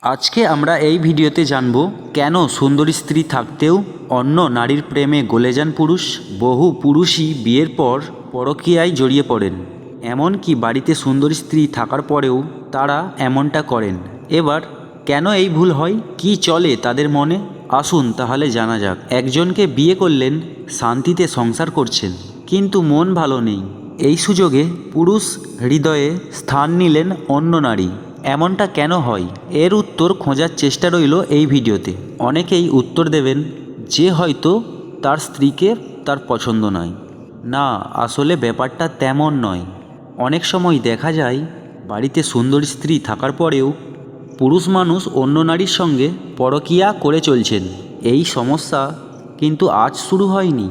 আজকে আমরা এই ভিডিওতে জানব কেন সুন্দরী স্ত্রী থাকতেও অন্য নারীর প্রেমে গলে যান পুরুষ। বহু পুরুষই বিয়ের পর পরকীয়ায় জড়িয়ে পড়েন, এমনকি বাড়িতে সুন্দরী স্ত্রী থাকার পরেও তারা এমনটা করেন। এবার কেন এই ভুল হয়, কি চলে তাদের মনে, আসুন তাহলে জানা যাক। একজনকে বিয়ে করলেন, শান্তিতে সংসার করছেন, কিন্তু মন ভালো নেই। এই সুযোগে পুরুষ হৃদয়ে স্থান নিলেন অন্য নারী। এমনটা কেন হয়, এর উত্তর খোঁজার চেষ্টা রইল এই ভিডিওতে। অনেকেই উত্তর দেবেন যে হয়তো তার স্ত্রীকে তার পছন্দ নয়। না, আসলে ব্যাপারটা তেমন নয়। অনেক সময় দেখা যায় বাড়িতে সুন্দর স্ত্রী থাকার পরেও পুরুষ মানুষ অন্য নারীর সঙ্গে পরকীয়া করে চলছেন। এই সমস্যা কিন্তু আজ শুরু হয়নি,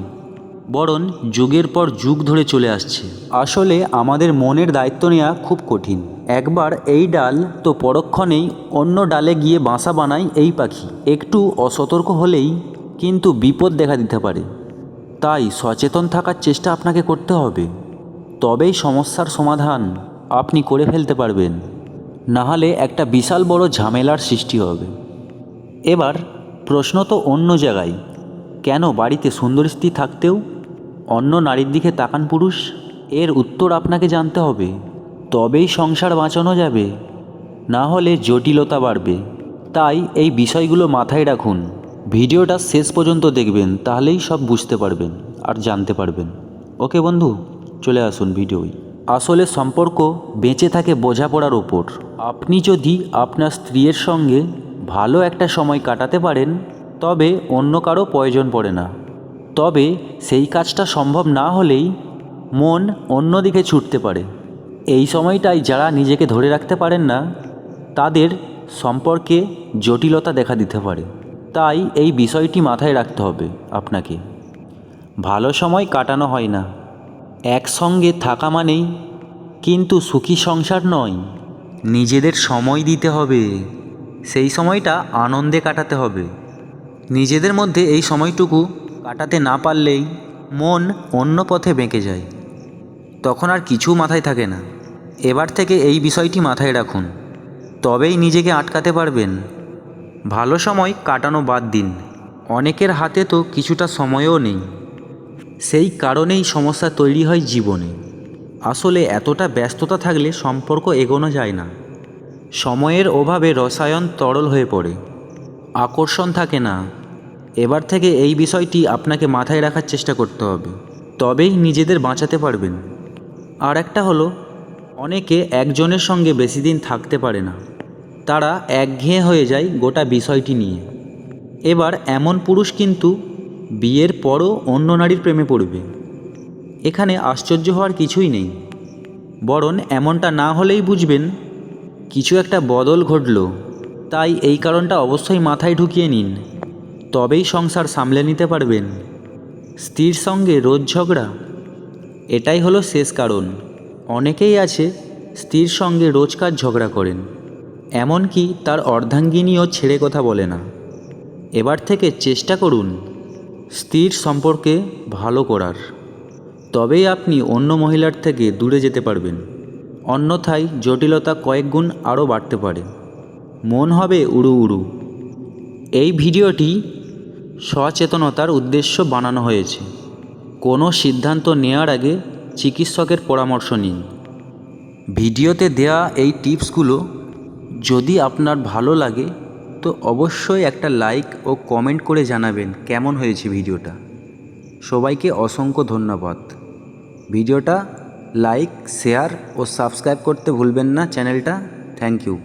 বরং যুগের পর যুগ ধরে চলে আসছে। আসলে আমাদের মনের দায়িত্ব নেওয়া খুব কঠিন। একবার এই ডাল তো পরক্ষণেই অন্য ডালে গিয়ে বাসা বানায় এই পাখি। একটু অসতর্ক হলেই কিন্তু বিপদ দেখা দিতে পারে। তাই সচেতন থাকার চেষ্টা আপনাকে করতে হবে, তবেই সমস্যার সমাধান আপনি করে ফেলতে পারবেন। নাহলে একটা বিশাল বড় ঝামেলার সৃষ্টি হবে। এবার প্রশ্ন তো অন্য জায়গায়, কেন বাড়িতে সুন্দর স্ত্রী থাকতেও অন্য নারীর দিকে তাকান পুরুষ? এর উত্তর আপনাকে জানতে হবে, তবেই সংসার বাঁচানো যাবে, না হলে জটিলতা বাড়বে। তাই এই বিষয়গুলো মাথায় রাখুন। ভিডিওটা শেষ পর্যন্ত দেখবেন, তাহলেই সব বুঝতে পারবেন আর জানতে পারবেন। ওকে বন্ধু, চলে আসুন ভিডিওয়। আসলে সম্পর্ক বেঁচে থাকে বোঝাপড়ার ওপর। আপনি যদি আপনার স্ত্রীর সঙ্গে ভালো একটা সময় কাটাতে পারেন, তবে অন্য কারো প্রয়োজন পড়ে না। তবে সেই কাজটা সম্ভব না হলেই মন অন্যদিকে ছুটতে পারে। এই সময়টাই যারা নিজেকে ধরে রাখতে পারেন না, তাদের সম্পর্কে জটিলতা দেখা দিতে পারে। তাই এই বিষয়টি মাথায় রাখতে হবে আপনাকে। ভালো সময় কাটানো হয় না, একসঙ্গে থাকা মানেই কিন্তু সুখী সংসার নয়। নিজেদের সময় দিতে হবে, সেই সময়টা আনন্দে কাটাতে হবে। নিজেদের মধ্যে এই সময়টুকু কাটাতে না পারলেই মন অন্য পথে বেঁকে যায়, তখন আর কিছু মাথায় থাকে না। এবার থেকে এই বিষয়টি মাথায় রাখুন, তবেই নিজেকে আটকাতে পারবেন। ভালো সময় কাটানো বাদ দিন, অনেকের হাতে তো কিছুটা সময়ও নেই। সেই কারণেই সমস্যা তৈরি হয় জীবনে। আসলে এতটা ব্যস্ততা থাকলে সম্পর্ক এগোনো যায় না। সময়ের অভাবে রসায়ন তরল হয়ে পড়ে, আকর্ষণ থাকে না। এবার থেকে এই বিষয়টি আপনাকে মাথায় রাখার চেষ্টা করতে হবে, তবেই নিজেদের বাঁচাতে পারবেন। আর একটা হলো, অনেকে একজনের সঙ্গে বেশি দিন থাকতে পারে না, তারা একঘেয়ে হয়ে যায় গোটা বিষয়টি নিয়ে। এবার এমন পুরুষ কিন্তু বিয়ের পরও অন্য নারীর প্রেমে পড়বে। এখানে আশ্চর্য হওয়ার কিছুই নেই, বরং এমনটা না হলেই বুঝবেন কিছু একটা বদল ঘটল। তাই এই কারণটা অবশ্যই মাথায় ঢুকিয়ে নিন, তবেই সংসার সামলে নিতে পারবেন। স্ত্রীর সঙ্গে রোজ ঝগড়া, এটাই হলো শেষ কারণ। অনেকেই আছে স্ত্রীর সঙ্গে রোজকার ঝগড়া করেন, এমনকি তার অর্ধাঙ্গিনীও ছেড়ে কথা বলে না। এবার থেকে চেষ্টা করুন স্ত্রীর সম্পর্কে ভালো করার, তবেই আপনি অন্য মহিলার থেকে দূরে যেতে পারবেন। অন্যথায় জটিলতা কয়েক গুণ আরও বাড়তে পারে, মন হবে উড়ু উড়ু। এই ভিডিওটি সচেতনতার উদ্দেশ্য বানানো হয়েছে। কোনো সিদ্ধান্ত নেওয়ার আগে চিকিৎসকের পরামর্শ নিন। ভিডিওতে দেয়া এই টিপসগুলো যদি আপনার ভালো লাগে তো অবশ্যই একটা লাইক ও কমেন্ট করে জানাবেন কেমন হয়েছে ভিডিওটা। সবাইকে অসংখ্য ধন্যবাদ। ভিডিওটা লাইক, শেয়ার ও সাবস্ক্রাইব করতে ভুলবেন না চ্যানেলটা। Thank you.